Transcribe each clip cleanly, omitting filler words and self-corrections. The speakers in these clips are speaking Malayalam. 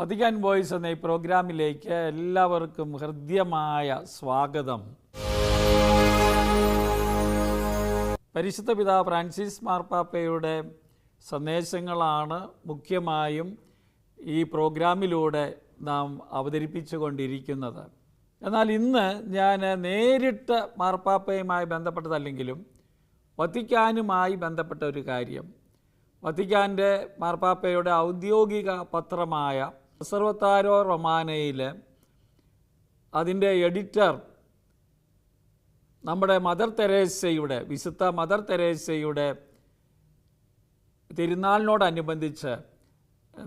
വത്തിക്കാൻ വോയിസ് എന്ന ഈ പ്രോഗ്രാമിലേക്ക് എല്ലാവർക്കും ഹൃദ്യമായ സ്വാഗതം. പരിശുദ്ധ പിതാവ് ഫ്രാൻസിസ് മാർപ്പാപ്പയുടെ സന്ദേശങ്ങളാണ് മുഖ്യമായും ഈ പ്രോഗ്രാമിലൂടെ നാം അവതരിപ്പിച്ചു കൊണ്ടിരിക്കുന്നത്. എന്നാൽ ഇന്ന് ഞാൻ നേരിട്ട് മാർപ്പാപ്പയുമായി ബന്ധപ്പെട്ടതല്ലെങ്കിലും വത്തിക്കാനുമായി ബന്ധപ്പെട്ട ഒരു കാര്യം, വത്തിക്കാൻ്റെ മാർപ്പാപ്പയുടെ ഔദ്യോഗിക പത്രമായ ഒസ്സർവത്താരോ റൊമാനയിൽ അതിൻ്റെ എഡിറ്റർ നമ്മുടെ മദർ തെരേസയുടെ, വിശുദ്ധ മദർ തെരേസയുടെ തിരുനാളിനോടനുബന്ധിച്ച്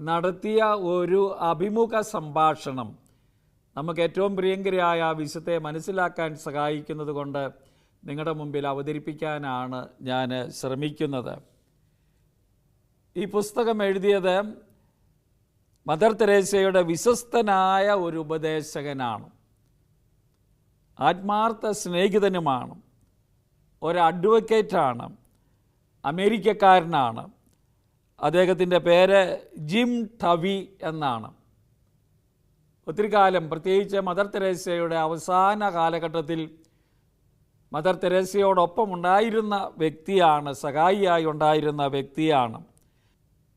നടത്തിയ ഒരു അഭിമുഖ സംഭാഷണം നമുക്ക് ഏറ്റവും പ്രിയങ്കരായ വിശുദ്ധയെ മനസ്സിലാക്കാൻ സഹായിക്കുന്നത് കൊണ്ട് നിങ്ങളുടെ മുമ്പിൽ അവതരിപ്പിക്കാനാണ് ഞാൻ ശ്രമിക്കുന്നത്. ഈ പുസ്തകം എഴുതിയത് മദർ തെരേസയുടെ വിശ്വസ്തനായ ഒരു ഉപദേശകനാണ്, ആത്മാർത്ഥ സ്നേഹിതനുമാണ്, ഒരു അഡ്വക്കേറ്റാണ്, അമേരിക്കക്കാരനാണ്. അദ്ദേഹത്തിൻ്റെ പേര് ജിം ടവി എന്നാണ്. ഒത്തിരി കാലം, പ്രത്യേകിച്ച് മദർ തെരേസയുടെ അവസാന കാലഘട്ടത്തിൽ മദർ തെരേസയോടൊപ്പം ഉണ്ടായിരുന്ന വ്യക്തിയാണ്, സഹായിയായി ഉണ്ടായിരുന്ന വ്യക്തിയാണ്.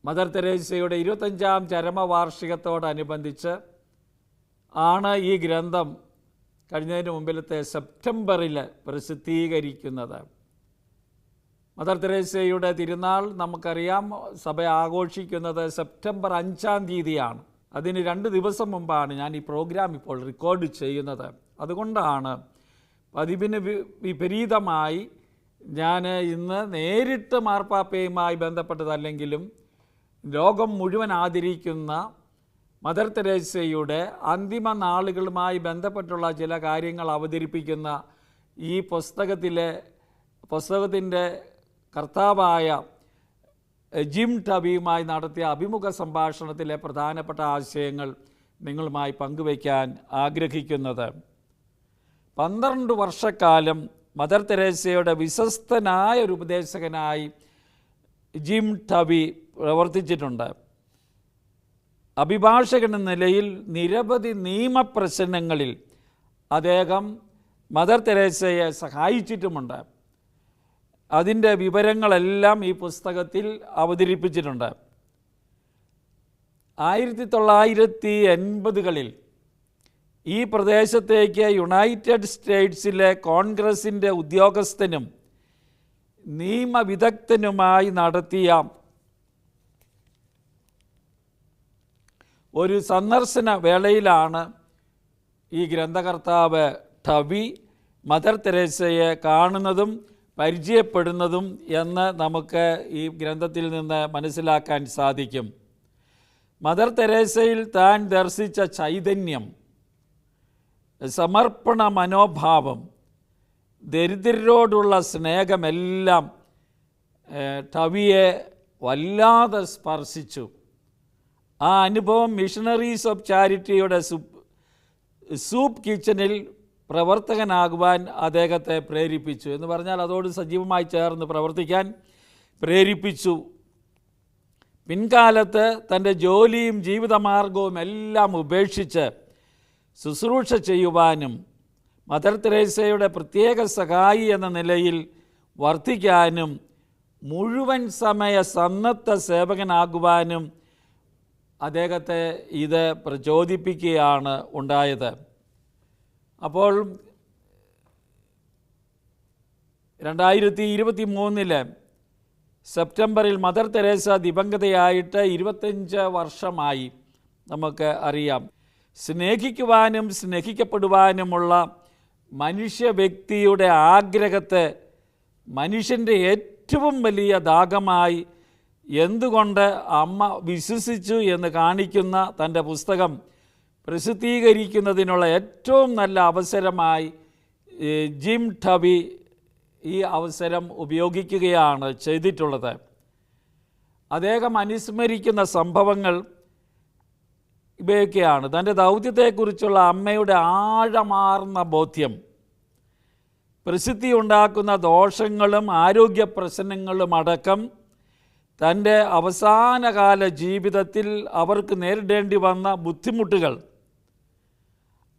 മദർ തെരേസയുടെ 25ാം ചരമവാർഷികത്തോടനുബന്ധിച്ച് ആണ് ഈ ഗ്രന്ഥം കഴിഞ്ഞതിന് മുമ്പിലത്തെ സെപ്റ്റംബറിൽ പ്രസിദ്ധീകരിക്കുന്നത്. മദർ തെരേസയുടെ തിരുനാൾ നമുക്കറിയാം, സഭ ആഘോഷിക്കുന്നത് സെപ്റ്റംബർ 5-ാം തീയതിയാണ്. അതിന് 2 ദിവസം മുമ്പാണ് ഞാൻ ഈ പ്രോഗ്രാം ഇപ്പോൾ റെക്കോർഡ് ചെയ്യുന്നത്. അതുകൊണ്ടാണ് പതിവിന് വിപരീതമായി ഞാൻ ഇന്ന് നേരിട്ട് മാർപ്പാപ്പയുമായി ബന്ധപ്പെട്ടതല്ലെങ്കിലും ലോകം മുഴുവൻ ആദരിക്കുന്ന മദർ തെരേസയുടെ അന്തിമ നാളുകളുമായി ബന്ധപ്പെട്ടുള്ള ചില കാര്യങ്ങൾ അവതരിപ്പിക്കുന്ന ഈ പുസ്തകത്തിൻ്റെ കർത്താവായ ജിം ടവിയുമായി നടത്തിയ അഭിമുഖ സംഭാഷണത്തിലെ പ്രധാനപ്പെട്ട ആശയങ്ങൾ നിങ്ങളുമായി പങ്കുവയ്ക്കാൻ ആഗ്രഹിക്കുന്നത്. 12 വർഷക്കാലം മദർ തെരേസയുടെ വിശ്വസ്തനായ ഒരു ഉപദേശകനായി ജിം ടവി പ്രവർത്തിച്ചിട്ടുണ്ട്. അഭിഭാഷകൻ എന്ന നിലയിൽ നിരവധി നിയമപ്രശ്നങ്ങളിൽ അദ്ദേഹം മദർ തെരേസയെ സഹായിച്ചിട്ടുമുണ്ട്. അതിൻ്റെ വിവരങ്ങളെല്ലാം ഈ പുസ്തകത്തിൽ അവതരിപ്പിച്ചിട്ടുണ്ട്. 1980കളിൽ ഈ പ്രദേശത്തേക്ക് യുണൈറ്റഡ് സ്റ്റേറ്റ്സിലെ കോൺഗ്രസിൻ്റെ ഉദ്യോഗസ്ഥനും നിയമവിദഗ്ധനുമായി നടത്തിയ ഒരു സന്ദർശന വേളയിലാണ് ഈ ഗ്രന്ഥകർത്താവ് ടവി മദർ തെരേസയെ കാണുന്നതും പരിചയപ്പെടുന്നതും എന്ന് നമുക്ക് ഈ ഗ്രന്ഥത്തിൽ നിന്ന് മനസ്സിലാക്കാൻ സാധിക്കും. മദർ തെരേസയിൽ താൻ ദർശിച്ച ചൈതന്യം, സമർപ്പണ മനോഭാവം, ദരിദ്രരോടുള്ള സ്നേഹമെല്ലാം ടവിയെ വല്ലാതെ സ്പർശിച്ചു. ആ അനുഭവം മിഷണറീസ് ഓഫ് ചാരിറ്റിയുടെ സൂപ്പ് കിച്ചണിൽ പ്രവർത്തകനാകുവാൻ അദ്ദേഹത്തെ പ്രേരിപ്പിച്ചു. എന്ന് പറഞ്ഞാൽ അതോട് സജീവമായി ചേർന്ന് പ്രവർത്തിക്കാൻ പ്രേരിപ്പിച്ചു. പിൻകാലത്ത് തൻ്റെ ജോലിയും ജീവിതമാർഗവും എല്ലാം ഉപേക്ഷിച്ച് ശുശ്രൂഷ ചെയ്യുവാനും മദർ തെരേസയുടെ പ്രത്യേക സഹായി എന്ന നിലയിൽ വർത്തിക്കാനും മുഴുവൻ സമയ സന്നദ്ധ സേവകനാകുവാനും അദ്ദേഹത്തെ ഇത് പ്രചോദിപ്പിക്കുകയാണ് ഉണ്ടായത്. അപ്പോൾ 2023 സെപ്റ്റംബറിൽ മദർ തെരേസ ദിവംഗതയായിട്ട് 25 വർഷമായി നമുക്ക് അറിയാം. സ്നേഹിക്കുവാനും സ്നേഹിക്കപ്പെടുവാനുമുള്ള മനുഷ്യ വ്യക്തിയുടെ ആഗ്രഹത്തെ മനുഷ്യൻ്റെ ഏറ്റവും വലിയ ദാഹമായി എന്തുകൊണ്ട് അമ്മ വിശ്വസിച്ചു എന്ന് കാണിക്കുന്ന തൻ്റെ പുസ്തകം പ്രസിദ്ധീകരിക്കുന്നതിനുള്ള ഏറ്റവും നല്ല അവസരമായി ജിം ടവി ഈ അവസരം ഉപയോഗിക്കുകയാണ് ചെയ്തിട്ടുള്ളത്. അദ്ദേഹം അനുസ്മരിക്കുന്ന സംഭവങ്ങൾ ഇവയൊക്കെയാണ്. തൻ്റെ ദൗത്യത്തെക്കുറിച്ചുള്ള അമ്മയുടെ ആഴമാർന്ന ബോധ്യം, പ്രസിദ്ധി ഉണ്ടാക്കുന്ന ദോഷങ്ങളും ആരോഗ്യ പ്രശ്നങ്ങളും അടക്കം തൻ്റെ അവസാനകാല ജീവിതത്തിൽ അവർക്ക് നേരിടേണ്ടി വന്ന ബുദ്ധിമുട്ടുകൾ,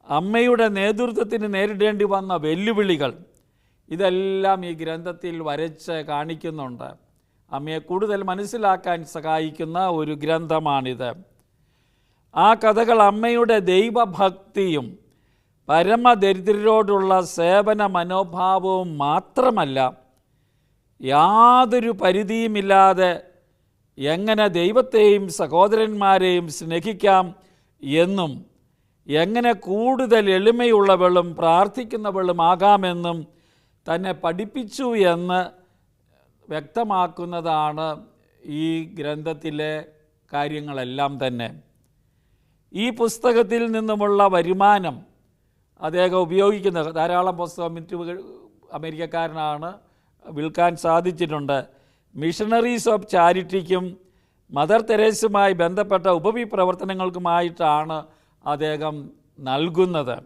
അമ്മയുടെ നേതൃത്വത്തിന് നേരിടേണ്ടി വന്ന വെല്ലുവിളികൾ, ഇതെല്ലാം ഈ ഗ്രന്ഥത്തിൽ വരച്ച് കാണിക്കുന്നുണ്ട്. അമ്മയെ കൂടുതൽ മനസ്സിലാക്കാൻ സഹായിക്കുന്ന ഒരു ഗ്രന്ഥമാണിത്. ആ കഥകൾ അമ്മയുടെ ദൈവഭക്തിയും പരമദരിദ്രരോടുള്ള സേവന മനോഭാവവും മാത്രമല്ല, യാതൊരു പരിധിയുമില്ലാതെ എങ്ങനെ ദൈവത്തെയും സഹോദരന്മാരെയും സ്നേഹിക്കാം എന്നും എങ്ങനെ കൂടുതൽ എളിമയുള്ളവളും പ്രാർത്ഥിക്കുന്നവളുമാകാമെന്നും തന്നെ പഠിപ്പിച്ചു എന്ന് വ്യക്തമാക്കുന്നതാണ് ഈ ഗ്രന്ഥത്തിലെ കാര്യങ്ങളെല്ലാം തന്നെ. ഈ പുസ്തകത്തിൽ നിന്നുമുള്ള വരുമാനം അദ്ദേഹം ഉപയോഗിക്കുന്ന ധാരാളം പുസ്തകം അമേരിക്കക്കാരനാണ്, വിൽക്കാൻ സാധിച്ചിട്ടുണ്ട്. മിഷണറീസ് ഓഫ് ചാരിറ്റിക്കും മദർ തെരേസുമായി ബന്ധപ്പെട്ട ഉപവിപ്രവർത്തനങ്ങൾക്കുമായിട്ടാണ് അദ്ദേഹം നൽകുന്നത്.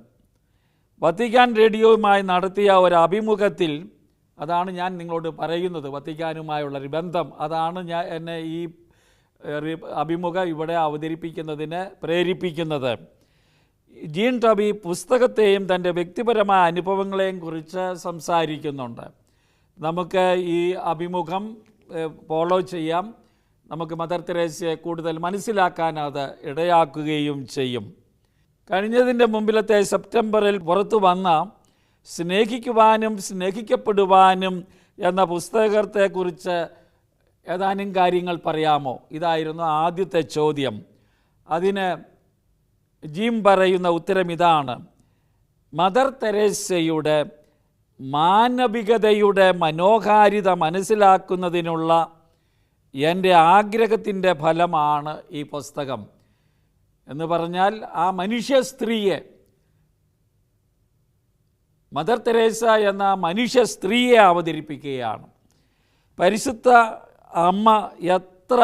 വത്തിക്കാൻ റേഡിയോയുമായി നടത്തിയ ഒരു അഭിമുഖത്തിൽ അതാണ് ഞാൻ നിങ്ങളോട് പറയുന്നത്, വത്തിക്കാനുമായുള്ളൊരു ബന്ധം. അതാണ് എന്നെ ഈ അഭിമുഖം ഇവിടെ അവതരിപ്പിക്കുന്നതിന് പ്രേരിപ്പിക്കുന്നത്. ജീൻ ടോബി പുസ്തകത്തെയും തൻ്റെ വ്യക്തിപരമായ അനുഭവങ്ങളെയും കുറിച്ച് സംസാരിക്കുന്നുണ്ട്. നമുക്ക് ഈ അഭിമുഖം ഫോളോ ചെയ്യാം. നമുക്ക് മദർ തെരേസയെ കൂടുതൽ മനസ്സിലാക്കാൻ അത് ഇടയാക്കുകയും ചെയ്യും. കഴിഞ്ഞതിൻ്റെ മുമ്പിലത്തെ സെപ്റ്റംബറിൽ പുറത്തു വന്ന സ്നേഹിക്കുവാനും സ്നേഹിക്കപ്പെടുവാനും എന്ന പുസ്തകത്തെക്കുറിച്ച് ഏതാനും കാര്യങ്ങൾ പറയാമോ? ഇതായിരുന്നു ആദ്യത്തെ ചോദ്യം. അതിന് ജീം പറയുന്ന ഉത്തരം ഇതാണ്: മദർ തെരേസയുടെ മാനവികതയുടെ മനോഹാരിത മനസ്സിലാക്കുന്നതിനുള്ള എൻ്റെ ആഗ്രഹത്തിൻ്റെ ഫലമാണ് ഈ പുസ്തകം. എന്ന് പറഞ്ഞാൽ ആ മനുഷ്യ സ്ത്രീയെ, മദർ തെരേസ എന്ന മനുഷ്യ സ്ത്രീയെ അവതരിപ്പിക്കുകയാണ്. പരിശുദ്ധ അമ്മ എത്ര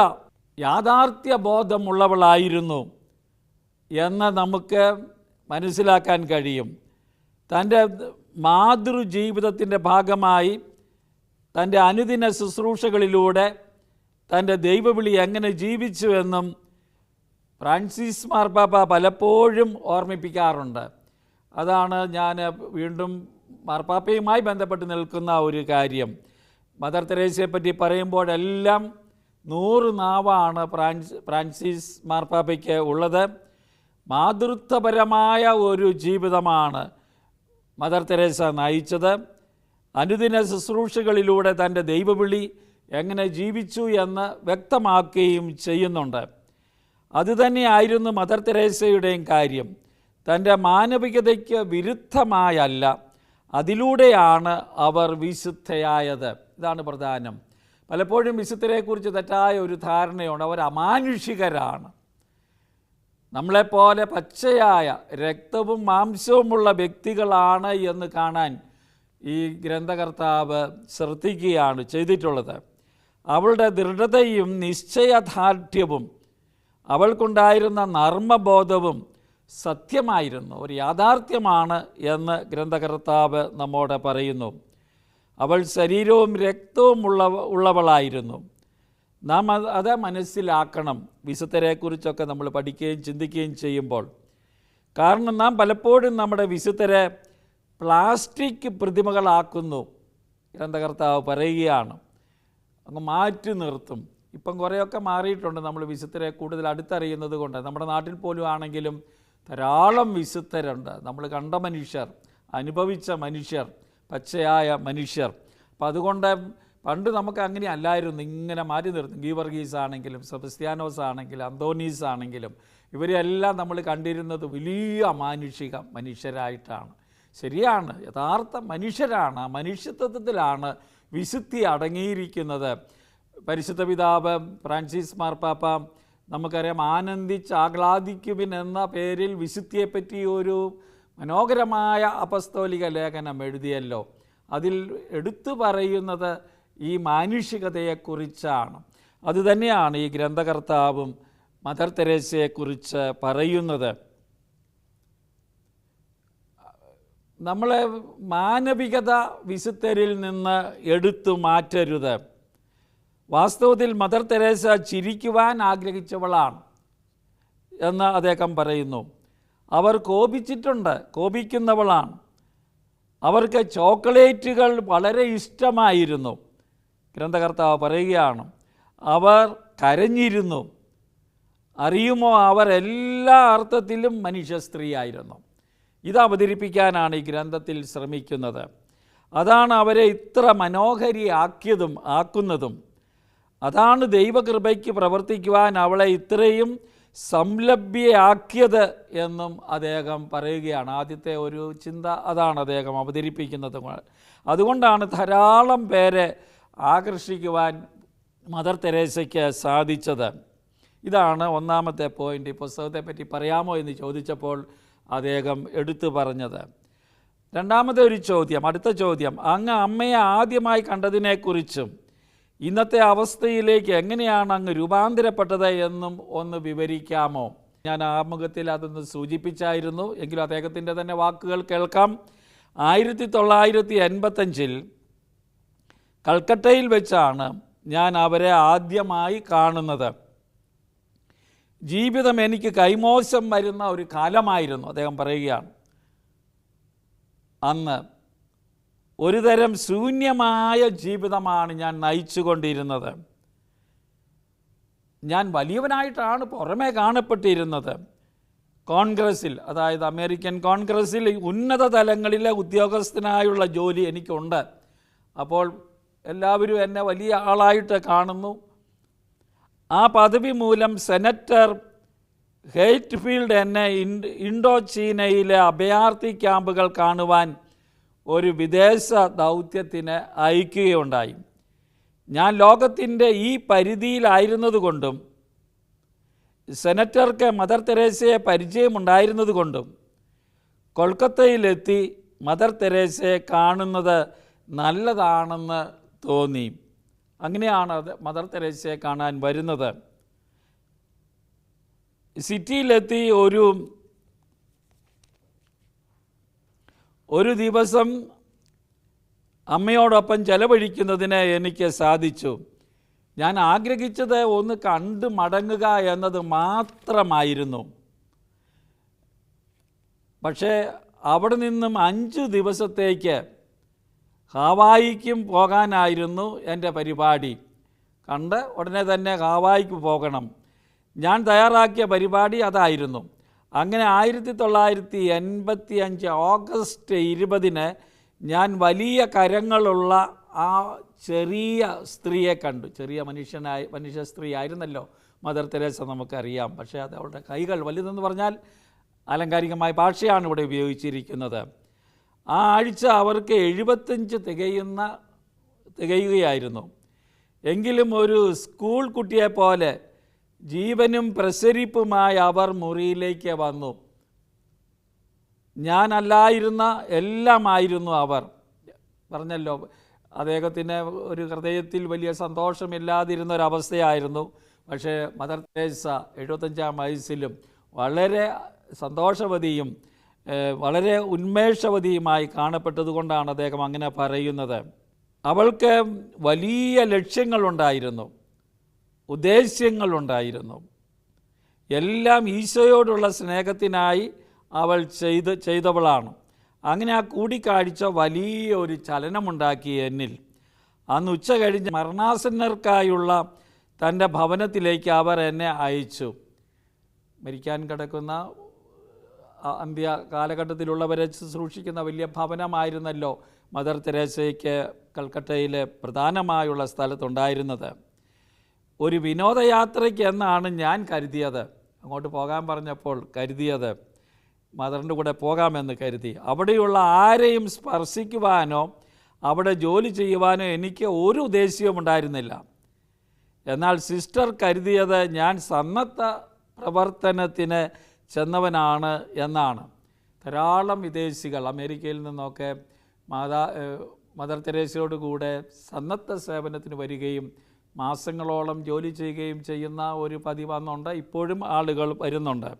യാഥാർത്ഥ്യബോധമുള്ളവളായിരുന്നു എന്ന് നമുക്ക് മനസ്സിലാക്കാൻ കഴിയും. തൻ്റെ മാതൃജീവിതത്തിൻ്റെ ഭാഗമായി തൻ്റെ അനുദിന ശുശ്രൂഷകളിലൂടെ തൻ്റെ ദൈവവിളി എങ്ങനെ ജീവിച്ചുവെന്നും ഫ്രാൻസിസ് മാർപ്പാപ്പ പലപ്പോഴും ഓർമ്മിപ്പിക്കാറുണ്ട്. അതാണ് ഞാൻ വീണ്ടും മാർപ്പാപ്പയുമായി ബന്ധപ്പെട്ട് നിൽക്കുന്ന ഒരു കാര്യം. മദർ തെരേസയെപ്പറ്റി പറയുമ്പോഴെല്ലാം 100 നാവാണ് ഫ്രാൻസിസ് മാർപ്പാപ്പയ്ക്ക് ഉള്ളത്. മാതൃത്വപരമായ ഒരു ജീവിതമാണ് മദർ തെരേസ നയിച്ചത്. അനുദിന ശുശ്രൂഷകളിലൂടെ തൻ്റെ ദൈവവിളി എങ്ങനെ ജീവിച്ചു എന്ന് വ്യക്തമാക്കുകയും ചെയ്യുന്നുണ്ട്. അതുതന്നെയായിരുന്നു മദർ തെരേസയുടെയും കാര്യം. തൻ്റെ മാനവികതയ്ക്ക് വിരുദ്ധമായല്ല, അതിലൂടെയാണ് അവർ വിശുദ്ധയായത്. ഇതാണ് പ്രധാനം. പലപ്പോഴും വിശുദ്ധരെക്കുറിച്ച് തെറ്റായ ഒരു ധാരണയുണ്ട്. അവർ അമാനുഷികരാണ്, നമ്മളെപ്പോലെ പച്ചയായ രക്തവും മാംസവുമുള്ള വ്യക്തികളാണ് എന്ന് കാണാൻ ഈ ഗ്രന്ഥകർത്താവ് ശ്രദ്ധിക്കുകയാണ് ചെയ്തിട്ടുള്ളത്. അവളുടെ ദൃഢതയും നിശ്ചയദാർഢ്യവും അവൾക്കുണ്ടായിരുന്ന നർമ്മബോധവും സത്യമായിരുന്നു, ഒരു യാഥാർത്ഥ്യമാണ് എന്ന് ഗ്രന്ഥകർത്താവ് നമ്മോട് പറയുന്നു. അവൾ ശരീരവും രക്തവും ഉള്ളവളായിരുന്നു. നാം അത് മനസ്സിലാക്കണം വിശുദ്ധരെക്കുറിച്ചൊക്കെ നമ്മൾ പഠിക്കുകയും ചിന്തിക്കുകയും ചെയ്യുമ്പോൾ. കാരണം നാം പലപ്പോഴും നമ്മുടെ വിശുദ്ധരെ പ്ലാസ്റ്റിക് പ്രതിമകളാക്കുന്നു. ഗ്രന്ഥകർത്താവ് പറയുകയാണ്, അങ്ങ് മാറ്റി നിർത്തും. ഇപ്പം കുറേയൊക്കെ മാറിയിട്ടുണ്ട്, നമ്മൾ വിശുദ്ധരെ കൂടുതൽ അടുത്തറിയുന്നത് കൊണ്ട്. നമ്മുടെ നാട്ടിൽ പോലും ആണെങ്കിലും ധാരാളം വിശുദ്ധരുണ്ട്, നമ്മൾ കണ്ട മനുഷ്യർ, അനുഭവിച്ച മനുഷ്യർ, പച്ചയായ മനുഷ്യർ. അപ്പം അതുകൊണ്ട് പണ്ട് നമുക്ക് അങ്ങനെ അല്ലായിരുന്നു, ഇങ്ങനെ മാറ്റി നിർത്തും. ഗീവർഗീസ് ആണെങ്കിലും സെബസ്ത്യാനോസ് ആണെങ്കിലും അന്തോനീസ് ആണെങ്കിലും ഇവരെല്ലാം നമ്മൾ കണ്ടിരുന്നത് വലിയ അമാനുഷിക മനുഷ്യരായിട്ടാണ്. ശരിയാണ്, യഥാർത്ഥ മനുഷ്യരാണ്. ആ മനുഷ്യത്വത്തിലാണ് വിശുദ്ധി അടങ്ങിയിരിക്കുന്നത്. പരിശുദ്ധ പിതാവ് ഫ്രാൻസിസ് മാർപ്പാപ്പ നമുക്കറിയാം, ആനന്ദിച്ച് ആഹ്ലാദിക്കുവിൻ എന്ന പേരിൽ വിശുദ്ധിയെപ്പറ്റി ഒരു മനോഹരമായ അപ്പസ്തോലിക ലേഖനം എഴുതിയല്ലോ. അതിൽ എടുത്തു പറയുന്നത് ഈ മാനുഷികതയെക്കുറിച്ചാണ്. അതുതന്നെയാണ് ഈ ഗ്രന്ഥകർത്താവും മദർ തെരേസയെക്കുറിച്ച് പറയുന്നത്. നമ്മളെ മാനവികത വിശുദ്ധരിൽ നിന്ന് എടുത്തു മാറ്റരുത്. വാസ്തവത്തിൽ മദർ തെരേസ ചിരിക്കുവാൻ ആഗ്രഹിച്ചവളാണ് എന്ന് അദ്ദേഹം പറയുന്നു. അവർ കോപിക്കുന്നവളാണ്. അവർക്ക് ചോക്ലേറ്റുകൾ വളരെ ഇഷ്ടമായിരുന്നു. ഗ്രന്ഥകർത്താവ് പറയുകയാണ്, അവർ കരഞ്ഞിരുന്നു. അറിയുമോ, അവർ എല്ലാ അർത്ഥത്തിലും മനുഷ്യ സ്ത്രീയായിരുന്നു. ഇത് അവതരിപ്പിക്കാനാണ് ഈ ഗ്രന്ഥത്തിൽ ശ്രമിക്കുന്നത്. അതാണ് അവരെ ഇത്ര ആക്കുന്നതും. അതാണ് ദൈവകൃപയ്ക്ക് പ്രവർത്തിക്കുവാൻ അവളെ ഇത്രയും സംലഭ്യയാക്കിയത് എന്നും അദ്ദേഹം പറയുകയാണ്. ആദ്യത്തെ ഒരു ചിന്ത അതാണ് അദ്ദേഹം അവതരിപ്പിക്കുന്നത്. അതുകൊണ്ടാണ് ധാരാളം പേരെ ആകർഷിക്കുവാൻ മദർ തെരേസയ്ക്ക് സാധിച്ചത്. ഇതാണ് ഒന്നാമത്തെ പോയിൻ്റ്. ഈ പുസ്തകത്തെപ്പറ്റി പറയാമോ എന്ന് ചോദിച്ചപ്പോൾ അദ്ദേഹം എടുത്തു പറഞ്ഞത്. രണ്ടാമത്തെ ഒരു ചോദ്യം, അടുത്ത ചോദ്യം, അങ്ങ് അമ്മയെ ആദ്യമായി കണ്ടതിനെക്കുറിച്ചും ഇന്നത്തെ അവസ്ഥയിലേക്ക് എങ്ങനെയാണ് അങ്ങ് രൂപാന്തരപ്പെട്ടത് എന്നും ഒന്ന് വിവരിക്കാമോ? ഞാൻ ആമുഖത്തിൽ അതൊന്ന് സൂചിപ്പിച്ചായിരുന്നു, എങ്കിലും അദ്ദേഹത്തിൻ്റെ തന്നെ വാക്കുകൾ കേൾക്കാം. 1985 കൽക്കട്ടയിൽ വെച്ചാണ് ഞാൻ അവരെ ആദ്യമായി കാണുന്നത്. ജീവിതം എനിക്ക് കൈമോശം വരുന്ന ഒരു കാലമായിരുന്നു, അദ്ദേഹം പറയുകയാണ്. അന്ന് ഒരുതരം ശൂന്യമായ ജീവിതമാണ് ഞാൻ നയിച്ചുകൊണ്ടിരുന്നത്. ഞാൻ വലിയവനായിട്ടാണ് പുറമേ കാണപ്പെട്ടിരുന്നത്. കോൺഗ്രസ്സിൽ, അതായത് അമേരിക്കൻ കോൺഗ്രസ്സിൽ ഉന്നത തലങ്ങളിലെ ഉദ്യോഗസ്ഥനായുള്ള ജോലി എനിക്കുണ്ട്. അപ്പോൾ എല്ലാവരും എന്നെ വലിയ ആളായിട്ട് കാണുന്നു. ആ പദവി മൂലം സെനറ്റർ ഹെയ്റ്റ്ഫീൽഡ് എന്നെ ഇൻഡോ ചീനയിലെ അഭയാർത്ഥി ക്യാമ്പുകൾ കാണുവാൻ ഒരു വിദേശ ദൗത്യത്തിന് അയക്കുകയുണ്ടായി. ഞാൻ ലോകത്തിൻ്റെ ഈ പരിധിയിലായിരുന്നതുകൊണ്ടും സെനറ്റർക്ക് മദർ തെരേസയെ പരിചയമുണ്ടായിരുന്നതുകൊണ്ടും കൊൽക്കത്തയിലെത്തി മദർ തെരേസയെ കാണുന്നത് നല്ലതാണെന്ന് തോന്നി. അങ്ങനെയാണ് മദർ തെരേസയെ കാണാൻ വരുന്നത്. സിറ്റിയിലെത്തി ഒരു ദിവസം അമ്മയോടൊപ്പം ചെലവഴിക്കുന്നതിന് എനിക്ക് സാധിച്ചു. ഞാൻ ആഗ്രഹിച്ചത് ഒന്ന് കണ്ടു മടങ്ങുക എന്നത് മാത്രമായിരുന്നു. പക്ഷേ അവിടെ നിന്നും 5 ദിവസത്തേക്ക് ഹാവായിക്കും പോകാനായിരുന്നു എൻ്റെ പരിപാടി. കണ്ട് ഉടനെ തന്നെ ഹാവായിക്ക് പോകണം. ഞാൻ തയ്യാറാക്കിയ പരിപാടി അതായിരുന്നു. അങ്ങനെ 1985 ഓഗസ്റ്റ് 20 ഞാൻ വലിയ കരങ്ങളുള്ള ആ ചെറിയ സ്ത്രീയെ കണ്ടു. ചെറിയ മനുഷ്യ സ്ത്രീ ആയിരുന്നല്ലോ മദർ തെരേസ, നമുക്കറിയാം. പക്ഷേ അത് അവളുടെ കൈകൾ വലുതെന്ന് പറഞ്ഞാൽ ആലങ്കാരികമായ ഭാഷയാണ് ഇവിടെ ഉപയോഗിച്ചിരിക്കുന്നത്. ആ ആഴ്ച അവർക്ക് 75 തികയുകയായിരുന്നു. എങ്കിലും ഒരു സ്കൂൾ കുട്ടിയെപ്പോലെ ജീവനും പ്രസരിപ്പുമായി അവർ മുറിയിലേക്ക് വന്നു. ഞാനല്ലായിരുന്ന എല്ലാമായിരുന്നു അവർ. പറഞ്ഞല്ലോ, അദ്ദേഹത്തിന് ഒരു ഹൃദയത്തിൽ വലിയ സന്തോഷമില്ലാതിരുന്ന ഒരവസ്ഥയായിരുന്നു. പക്ഷേ മദർ തെരേസ 75-ാം വയസ്സിലും വളരെ സന്തോഷവതിയും വളരെ ഉന്മേഷവതിയുമായി കാണപ്പെട്ടതുകൊണ്ടാണ് അദ്ദേഹം അങ്ങനെ പറയുന്നത്. അവൾക്ക് വലിയ ലക്ഷ്യങ്ങളുണ്ടായിരുന്നു, ഉദ്ദേശ്യങ്ങളുണ്ടായിരുന്നു. എല്ലാം ഈശോയോടുള്ള സ്നേഹത്തിനായി അവൾ ചെയ്തവളാണ്. അങ്ങനെ ആ കൂടിക്കാഴ്ച വലിയൊരു ചലനമുണ്ടാക്കി എന്നിൽ. അന്ന് ഉച്ച കഴിഞ്ഞ് മരണാസന്നർക്കായുള്ള തൻ്റെ ഭവനത്തിലേക്ക് അവർ എന്നെ അയച്ചു. മരിക്കാൻ കിടക്കുന്ന അന്ത്യ കാലഘട്ടത്തിലുള്ളവരെ ശുശ്രൂഷിക്കുന്ന വലിയ ഭവനമായിരുന്നല്ലോ മദർ തെരേസയ്ക്ക് കൽക്കട്ടയിലെ പ്രധാനമായുള്ള സ്ഥലത്തുണ്ടായിരുന്നത്. ഒരു വിനോദയാത്രയ്ക്ക് എന്നാണ് ഞാൻ കരുതിയത്. അങ്ങോട്ട് പോകാൻ പറഞ്ഞപ്പോൾ കരുതിയത് മദറിൻ്റെ കൂടെ പോകാമെന്ന് കരുതി. അവിടെയുള്ള ആരെയും സ്പർശിക്കുവാനോ അവിടെ ജോലി ചെയ്യുവാനോ എനിക്ക് ഒരു ഉദ്ദേശ്യവും ഉണ്ടായിരുന്നില്ല. എന്നാൽ സിസ്റ്റർ കരുതിയത് ഞാൻ സന്നദ്ധ പ്രവർത്തനത്തിന് ചെന്നവനാണ് എന്നാണ്. ധാരാളം വിദേശികൾ അമേരിക്കയിൽ നിന്നൊക്കെ മദർ തെരേസയോട് കൂടെ സന്നദ്ധ സേവനത്തിന് വരികയും മാസങ്ങളോളം ജോലി ചെയ്യുകയും ചെയ്യുന്ന ഒരു പതിവ് അന്നുണ്ട്. ഇപ്പോഴും ആളുകൾ വരുന്നുണ്ട്.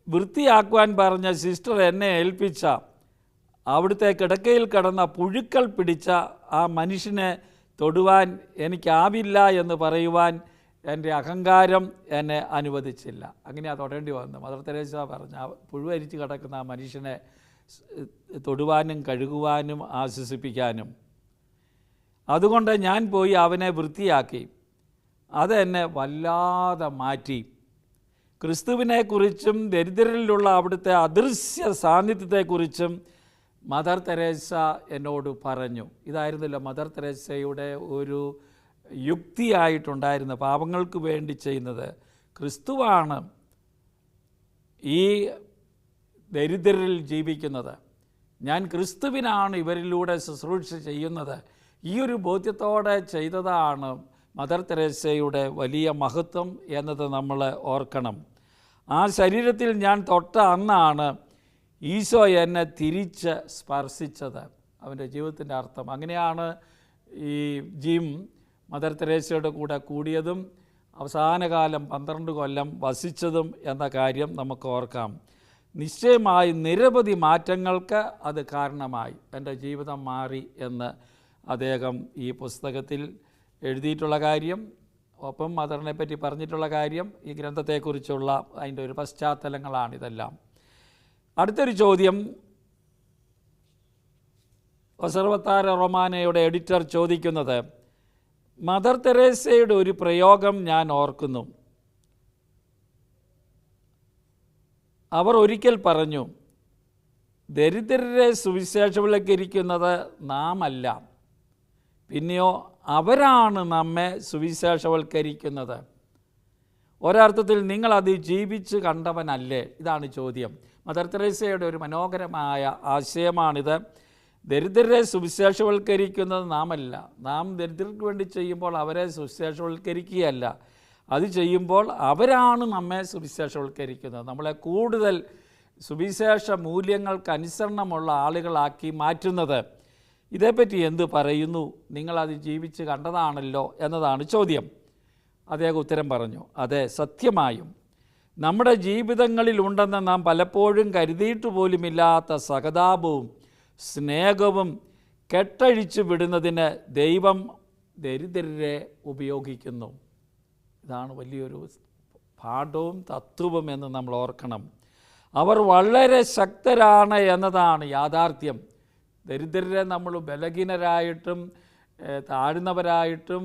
വൃത്തിയാക്കുവാൻ പറഞ്ഞ സിസ്റ്റർ എന്നെ ഏൽപ്പിച്ച അവിടുത്തെ കിടക്കയിൽ കിടന്ന പുഴുക്കൾ പിടിച്ച ആ മനുഷ്യനെ തൊടുവാൻ എനിക്കാവില്ല എന്ന് പറയുവാൻ എൻ്റെ അഹങ്കാരം എന്നെ അനുവദിച്ചില്ല. അങ്ങനെയാണ് തൊടേണ്ടി വന്നത്. മദർ തെരേസ പറഞ്ഞ പുഴുവരിച്ച് കിടക്കുന്ന ആ മനുഷ്യനെ തൊടുവാനും കഴുകുവാനും ആശ്വസിപ്പിക്കാനും. അതുകൊണ്ട് ഞാൻ പോയി അവനെ വൃത്തിയാക്കി. അതെന്നെ വല്ലാതെ മാറ്റി. ക്രിസ്തുവിനെക്കുറിച്ചും ദരിദ്രരിലുള്ള അവിടുത്തെ അദൃശ്യ സാന്നിധ്യത്തെക്കുറിച്ചും മദർ തെരേസ എന്നോട് പറഞ്ഞു. ഇതായിരുന്നില്ല മദർ തെരേസയുടെ ഒരു യുക്തിയായിട്ടുണ്ടായിരുന്ന, പാപങ്ങൾക്ക് വേണ്ടി ചെയ്യുന്നത്. ക്രിസ്തുവാണ് ഈ ദരിദ്രരിൽ ജീവിക്കുന്നത്. ഞാൻ ക്രിസ്തുവിനാണ് ഇവരിലൂടെ ശുശ്രൂഷ ചെയ്യുന്നത്. ഈ ഒരു ബോധ്യത്തോടെ ചെയ്തതാണ് മദർ തെരേസയുടെ വലിയ മഹത്വം എന്നത് നമ്മൾ ഓർക്കണം. ആ ശരീരത്തിൽ ഞാൻ തൊട്ട അന്നാണ് ഈശോ എന്നെ തിരിച്ച് സ്പർശിച്ചത്. അവൻ്റെ ജീവിതത്തിൻ്റെ അർത്ഥം അങ്ങനെയാണ്. ഈ ജിം മദർ തെരേസയുടെ കൂടെ കൂടിയതും അവസാനകാലം 12 കൊല്ലം വസിച്ചതും എന്ന കാര്യം നമുക്ക് ഓർക്കാം. നിശ്ചയമായി നിരവധി മാറ്റങ്ങൾക്ക് അത് കാരണമായി. എൻ്റെ ജീവിതം മാറി എന്ന് അദ്ദേഹം ഈ പുസ്തകത്തിൽ എഴുതിയിട്ടുള്ള കാര്യം, ഒപ്പം മദറിനെ പറ്റി പറഞ്ഞിട്ടുള്ള കാര്യം, ഈ ഗ്രന്ഥത്തെക്കുറിച്ചുള്ള അതിൻ്റെ ഒരു പശ്ചാത്തലങ്ങളാണിതെല്ലാം. അടുത്തൊരു ചോദ്യം ഒസർവത്താര റൊമാനയുടെ എഡിറ്റർ ചോദിക്കുന്നത്, മദർ തെരേസയുടെ ഒരു പ്രയോഗം ഞാൻ ഓർക്കുന്നു. അവർ ഒരിക്കൽ പറഞ്ഞു, ദരിദ്രരെ സുവിശേഷവൽക്കരിക്കുന്നത് നാം അല്ല, പിന്നെയോ അവരാണ് നമ്മെ സുവിശേഷവൽക്കരിക്കുന്നത്. ഒരർത്ഥത്തിൽ നിങ്ങളത് ജീവിച്ച് കണ്ടവനല്ലേ? ഇതാണ് ചോദ്യം. മദർ തെരേസയുടെ ഒരു മനോഹരമായ ആശയമാണിത്. ദരിദ്രരെ സുവിശേഷവൽക്കരിക്കുന്നത് നാമല്ല. നാം ദരിദ്രർക്ക് വേണ്ടി ചെയ്യുമ്പോൾ അവരെ സുവിശേഷവൽക്കരിക്കുകയല്ല, അത് ചെയ്യുമ്പോൾ അവരാണ് നമ്മെ സുവിശേഷവൽക്കരിക്കുന്നത്, നമ്മളെ കൂടുതൽ സുവിശേഷ മൂല്യങ്ങൾക്ക് അനുസരണമുള്ള ആളുകളാക്കി മാറ്റുന്നത്. ഇതേപ്പറ്റി എന്ത് പറയുന്നു? നിങ്ങളത് ജീവിച്ച് കണ്ടതാണല്ലോ എന്നതാണ് ചോദ്യം. അദ്ദേഹം ഉത്തരം പറഞ്ഞു, അതെ, സത്യമായും നമ്മുടെ ജീവിതങ്ങളിലുണ്ടെന്ന് നാം പലപ്പോഴും കരുതിയിട്ട് പോലുമില്ലാത്ത സഹതാപവും സ്നേഹവും കെട്ടഴിച്ചു വിടുന്നതിന് ദൈവം ദരിദ്രരെ ഉപയോഗിക്കുന്നു. ഇതാണ് വലിയൊരു പാഠവും തത്വവും എന്ന് നമ്മൾ ഓർക്കണം. അവർ വളരെ ശക്തരാണ് എന്നതാണ് യാഥാർത്ഥ്യം. ദരിദ്രരെ നമ്മൾ ബലഹീനരായിട്ടും താഴ്ന്നവരായിട്ടും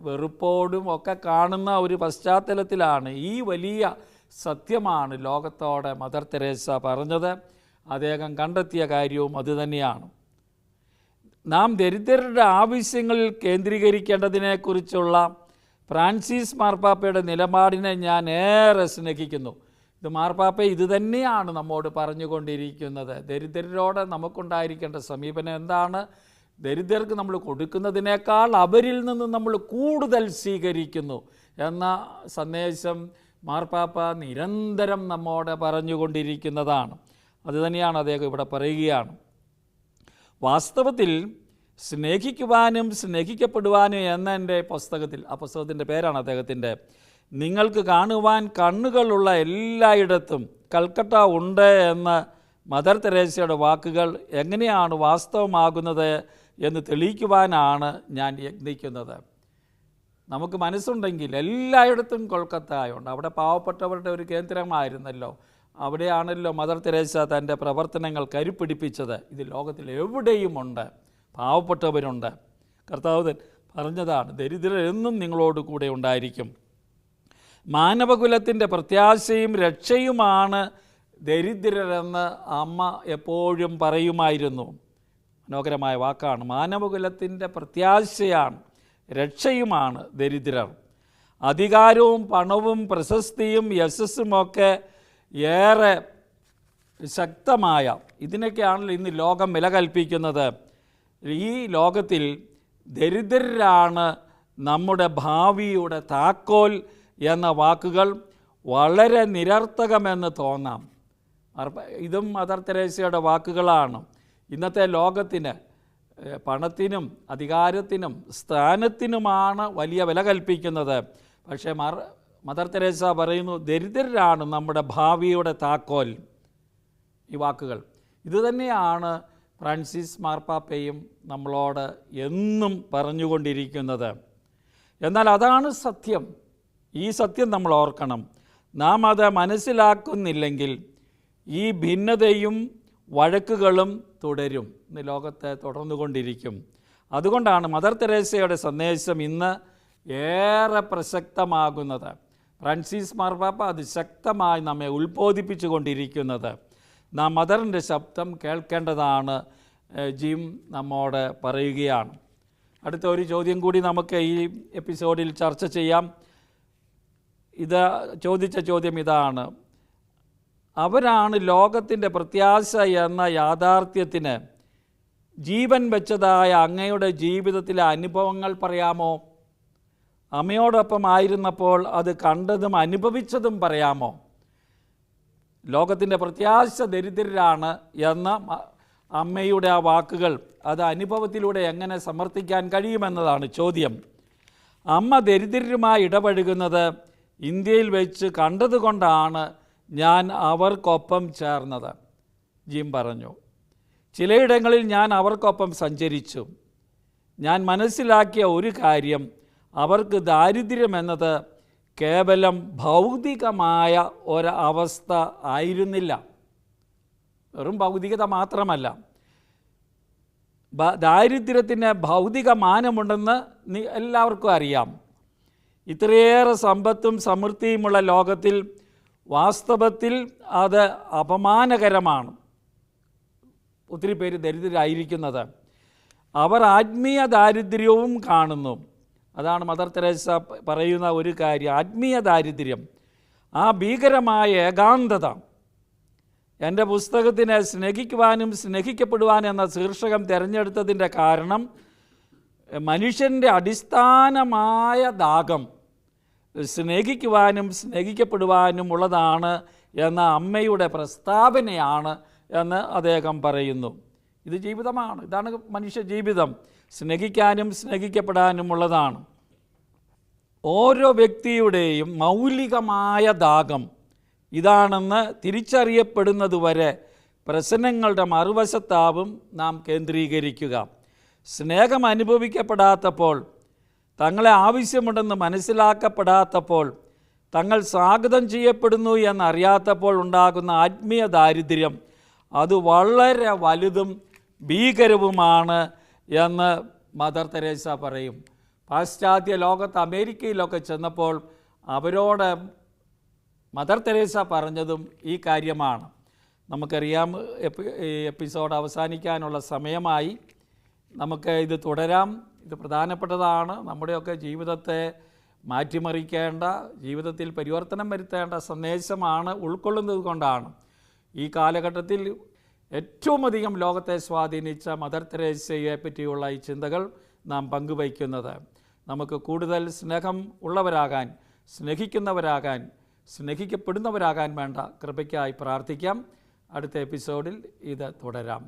വെറുപ്പോടും ഒക്കെ കാണുന്ന ഒരു പശ്ചാത്തലത്തിലാണ് ഈ വലിയ സത്യമാണ് ലോകത്തോടെ മദർ തെരേസ പറഞ്ഞത്. അദ്ദേഹം കണ്ടെത്തിയ കാര്യവും അതുതന്നെയാണ്. നാം ദരിദ്രരുടെ ആവശ്യങ്ങളിൽ കേന്ദ്രീകരിക്കേണ്ടതിനെക്കുറിച്ചുള്ള ഫ്രാൻസിസ് മാർപ്പാപ്പയുടെ നിലപാടിനെ ഞാൻ ഏറെ സ്നേഹിക്കുന്നു. ഇത് മാർപ്പാപ്പ ഇതുതന്നെയാണ് നമ്മോട് പറഞ്ഞുകൊണ്ടിരിക്കുന്നത്. ദരിദ്രരോട് നമുക്കുണ്ടായിരിക്കേണ്ട സമീപനം എന്താണ്? ദരിദ്രർക്ക് നമ്മൾ കൊടുക്കുന്നതിനേക്കാൾ അവരിൽ നിന്ന് നമ്മൾ കൂടുതൽ സ്വീകരിക്കുന്നു എന്ന സന്ദേശം മാർപ്പാപ്പ നിരന്തരം നമ്മോട് പറഞ്ഞുകൊണ്ടിരിക്കുന്നതാണ്. അതുതന്നെയാണ് അദ്ദേഹം ഇവിടെ പറയുകയാണ്. വാസ്തവത്തിൽ സ്നേഹിക്കുവാനും സ്നേഹിക്കപ്പെടുവാനും എന്ന എൻ്റെ പുസ്തകത്തിൽ, ആ പുസ്തകത്തിൻ്റെ പേരാണ് അദ്ദേഹത്തിൻ്റെ, നിങ്ങൾക്ക് കാണുവാൻ കണ്ണുകളുള്ള എല്ലായിടത്തും കൽക്കട്ട ഉണ്ട് എന്ന മദർ തെരേസയുടെ വാക്കുകൾ എങ്ങനെയാണ് വാസ്തവമാകുന്നത് എന്ന് തെളിയിക്കുവാനാണ് ഞാൻ യത്നിക്കുന്നത്. നമുക്ക് മനസ്സുണ്ടെങ്കിൽ എല്ലായിടത്തും കൊൽക്കത്തയുണ്ട്. അവിടെ പാവപ്പെട്ടവരുടെ ഒരു കേന്ദ്രമായിരുന്നല്ലോ. അവിടെയാണല്ലോ മദർ തെരേസ തൻ്റെ പ്രവർത്തനങ്ങൾ കരുപ്പിടിപ്പിച്ചത്. ഇത് ലോകത്തിൽ എവിടെയുമുണ്ട്, പാവപ്പെട്ടവരുണ്ട്. കർത്താവ് പറഞ്ഞതാണ്, ദരിദ്രർ എന്നും നിങ്ങളോട് കൂടെ ഉണ്ടായിരിക്കും. മാനവകുലത്തിൻ്റെ പ്രത്യാശയും രക്ഷയുമാണ് ദരിദ്രരെന്ന് അമ്മ എപ്പോഴും പറയുമായിരുന്നു. മനോഹരമായ വാക്കാണ്. മാനവകുലത്തിൻ്റെ പ്രത്യാശയാണ്, രക്ഷയുമാണ് ദരിദ്രർ. അധികാരവും പണവും പ്രശസ്തിയും യശസ്സുമൊക്കെ ഏറെ ശക്തമായ ഇതിനൊക്കെയാണല്ലോ ഇന്ന് ലോകം വില കൽപ്പിക്കുന്നത്. ഈ ലോകത്തിൽ ദരിദ്രരാണ് നമ്മുടെ ഭാവിയുടെ താക്കോൽ എന്ന വാക്കുകൾ വളരെ നിരർത്ഥകമെന്ന് തോന്നാം. ഇതും മദർ തെരേസയുടെ വാക്കുകളാണ്. ഇന്നത്തെ ലോകത്തിന് പണത്തിനും അധികാരത്തിനും സ്ഥാനത്തിനുമാണ് വലിയ വില കൽപ്പിക്കുന്നത്. പക്ഷേ മദർ തെരേസ പറയുന്നു, ദരിദ്രരാണ് നമ്മുടെ ഭാവിയുടെ താക്കോൽ. ഈ വാക്കുകൾ ഇതുതന്നെയാണ് ഫ്രാൻസിസ് മാർപ്പാപ്പയും നമ്മളോട് എന്നും പറഞ്ഞുകൊണ്ടിരിക്കുന്നത്. എന്നാൽ അതാണ് സത്യം. ഈ സത്യം നമ്മൾ ഓർക്കണം. നാം അത് മനസ്സിലാക്കുന്നില്ലെങ്കിൽ ഈ ഭിന്നതയും വഴക്കുകളും തുടരും, ഇന്ന് ലോകത്തെ തുടർന്നുകൊണ്ടിരിക്കും. അതുകൊണ്ടാണ് മദർ തെരേസയുടെ സന്ദേശം ഇന്ന് ഏറെ പ്രസക്തമാകുന്നത്. ഫ്രാൻസിസ് മാർപ്പാപ്പ അത് ശക്തമായി നമ്മെ ഉത്ബോധിപ്പിച്ചു കൊണ്ടിരിക്കുന്നത്. നാം മദറിൻ്റെ ശബ്ദം കേൾക്കേണ്ടതാണ് ജിം നമ്മോട് പറയുകയാണ്. അടുത്ത ഒരു ചോദ്യം കൂടി നമുക്ക് ഈ എപ്പിസോഡിൽ ചർച്ച ചെയ്യാം. ചോദിച്ച ചോദ്യം ഇതാണ്: അവരാണ് ലോകത്തിൻ്റെ പ്രത്യാശ എന്ന യാഥാർത്ഥ്യത്തിന് ജീവൻ വെച്ചതായ അങ്ങയുടെ ജീവിതത്തിലെ അനുഭവങ്ങൾ പറയാമോ? അമ്മയോടൊപ്പം ആയിരുന്നപ്പോൾ അത് കണ്ടതും അനുഭവിച്ചതും പറയാമോ? ലോകത്തിൻ്റെ പ്രത്യാശ ദരിദ്രരാണ് എന്ന അമ്മയുടെ ആ വാക്കുകൾ അത് അനുഭവത്തിലൂടെ എങ്ങനെ സമർത്ഥിക്കാൻ കഴിയുമെന്നതാണ് ചോദ്യം. അമ്മ ദരിദ്രരുമായി ഇടപഴകുന്നത് ഇന്ത്യയിൽ വെച്ച് കണ്ടതുകൊണ്ടാണ് ഞാൻ അവർക്കൊപ്പം ചേർന്നത്, ജിം പറഞ്ഞു. ചിലയിടങ്ങളിൽ ഞാൻ അവർക്കൊപ്പം സഞ്ചരിച്ചു. ഞാൻ മനസ്സിലാക്കിയ ഒരു കാര്യം, അവർക്ക് ദാരിദ്ര്യമെന്നത് കേവലം ഭൗതികമായ ഒരവസ്ഥ ആയിരുന്നില്ല. വെറും ഭൗതികത മാത്രമല്ല, ദാരിദ്ര്യത്തിന് ഭൗതിക മാനമുണ്ടെന്ന് എല്ലാവർക്കും അറിയാം. ഇത്രയേറെ സമ്പത്തും സമൃദ്ധിയുമുള്ള ലോകത്തിൽ വാസ്തവത്തിൽ അത് അപമാനകരമാണ് ഒത്തിരി പേര് ദരിദ്രരായിരിക്കുന്നത്. അവർ ആത്മീയ ദാരിദ്ര്യവും കാണുന്നു. അതാണ് മദർ തെരേസ പറയുന്ന ഒരു കാര്യം, ആത്മീയ ദാരിദ്ര്യം, ആ ഭീകരമായ ഏകാന്തത. എൻ്റെ പുസ്തകത്തിന് സ്നേഹിക്കുവാനും സ്നേഹിക്കപ്പെടുവാനും എന്ന ശീർഷകം തിരഞ്ഞെടുത്തതിൻ്റെ കാരണം മനുഷ്യൻ്റെ അടിസ്ഥാനമായ ദാഹം സ്നേഹിക്കുവാനും സ്നേഹിക്കപ്പെടുവാനും ഉള്ളതാണ് എന്ന അമ്മയുടെ പ്രസ്താവനയാണ് എന്ന് അദ്ദേഹം പറയുന്നു. ഇത് ജീവിതമാണ്, ഇതാണ് മനുഷ്യ ജീവിതം, സ്നേഹിക്കാനും സ്നേഹിക്കപ്പെടാനും ഉള്ളതാണ്. ഓരോ വ്യക്തിയുടെയും മൗലികമായ ദാഹം ഇതാണെന്ന് തിരിച്ചറിയപ്പെടുന്നതുവരെ പ്രശ്നങ്ങളുടെ മറുവശത്താവും നാം കേന്ദ്രീകരിക്കുക. സ്നേഹം അനുഭവിക്കപ്പെടാത്തപ്പോൾ, തങ്ങളെ ആവശ്യമുണ്ടെന്ന് മനസ്സിലാക്കപ്പെടാത്തപ്പോൾ, തങ്ങൾ സ്വാഗതം ചെയ്യപ്പെടുന്നു എന്നറിയാത്തപ്പോൾ ഉണ്ടാകുന്ന ആത്മീയ ദാരിദ്ര്യം അത് വളരെ വലുതും ഭീകരവുമാണ് എന്ന് മദർ തെരേസ പറയും. പാശ്ചാത്യ ലോകത്ത് അമേരിക്കയിലൊക്കെ ചെന്നപ്പോൾ അവരോട് മദർ തെരേസ പറഞ്ഞതും ഈ കാര്യമാണ്. നമുക്കറിയാം, എപ്പിസോഡ് അവസാനിക്കാനുള്ള സമയമായി. നമുക്ക് ഇത് തുടരാം. ഇത് പ്രധാനപ്പെട്ടതാണ്. നമ്മുടെയൊക്കെ ജീവിതത്തെ മാറ്റിമറിക്കേണ്ട, ജീവിതത്തിൽ പരിവർത്തനം വരുത്തേണ്ട സന്ദേശമാണ്. ഉൾക്കൊള്ളുന്നത് കൊണ്ടാണ് ഈ കാലഘട്ടത്തിൽ ഏറ്റവും അധികം ലോകത്തെ സ്വാധീനിച്ച മദർ തെരേസയെ പറ്റിയുള്ള ഈ ചിന്തകൾ നാം പങ്കുവയ്ക്കുന്നത്. നമുക്ക് കൂടുതൽ സ്നേഹം ഉള്ളവരാകാൻ, സ്നേഹിക്കുന്നവരാകാൻ, സ്നേഹിക്കപ്പെടുന്നവരാകാൻ വേണ്ട കൃപയ്ക്കായി പ്രാർത്ഥിക്കാം. അടുത്ത എപ്പിസോഡിൽ ഇത് തുടരാം.